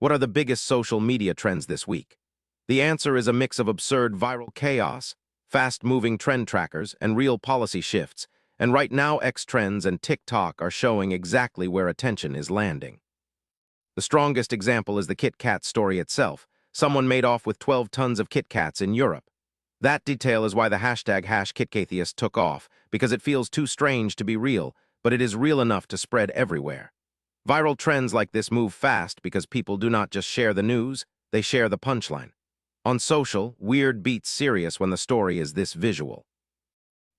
What are the biggest social media trends this week? The answer is a mix of absurd viral chaos, fast-moving trend trackers, and real policy shifts. And right now, X trends and TikTok are showing exactly where attention is landing. The strongest example is the KitKat story itself. Someone made off with 12 tons of KitKats in Europe. That detail is why the hashtag #KitKatHeist took off, because it feels too strange to be real, but it is real enough to spread everywhere. Viral trends like this move fast because people do not just share the news, they share the punchline. On social, weird beats serious when the story is this visual.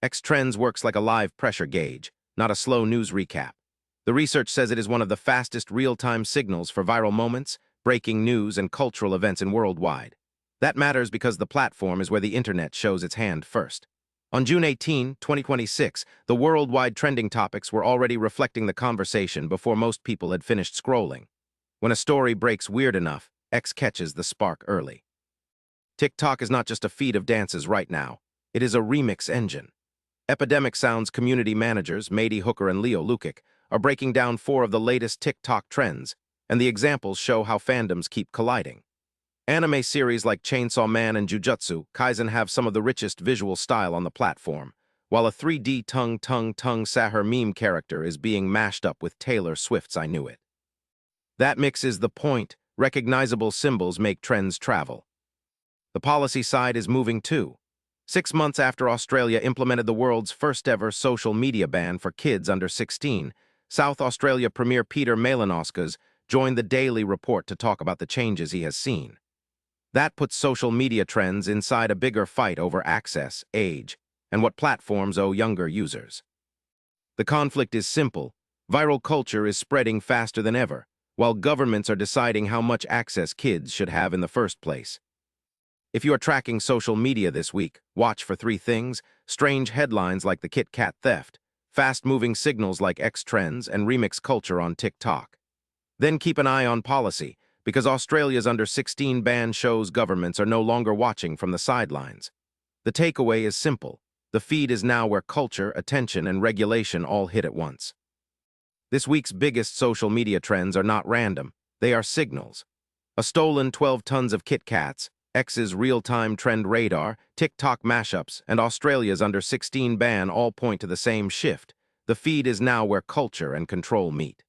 X Trends works like a live pressure gauge, not a slow news recap. The research says it is one of the fastest real-time signals for viral moments, breaking news, and cultural events in worldwide. That matters because the platform is where the internet shows its hand first. On June 18, 2026, the worldwide trending topics were already reflecting the conversation before most people had finished scrolling. When a story breaks weird enough, X catches the spark early. TikTok is not just a feed of dances right now. It is a remix engine. Epidemic Sound's community managers, Mady Hooker and Leo Lukic, are breaking down 4 of the latest TikTok trends, and the examples show how fandoms keep colliding. Anime series like Chainsaw Man and Jujutsu, Kaisen have some of the richest visual style on the platform, while a 3D tongue Sahur meme character is being mashed up with Taylor Swift's I Knew It. That mix is the point. Recognizable symbols make trends travel. The policy side is moving too. 6 months after Australia implemented the world's first-ever social media ban for kids under 16, South Australia Premier Peter Malinauskas joined the Daily Report to talk about the changes he has seen. That puts social media trends inside a bigger fight over access, age, and what platforms owe younger users. The conflict is simple. Viral culture is spreading faster than ever, while governments are deciding how much access kids should have in the first place. If you are tracking social media this week, watch for 3 things: strange headlines like the KitKat theft, fast-moving signals like X trends, and remix culture on TikTok. Then keep an eye on policy, because Australia's under 16 ban shows governments are no longer watching from the sidelines. The takeaway is simple. The feed is now where culture, attention, and regulation all hit at once. This week's biggest social media trends are not random. They are signals. A stolen 12 tons of KitKats, X's real-time trend radar, TikTok mashups, and Australia's under 16 ban all point to the same shift. The feed is now where culture and control meet.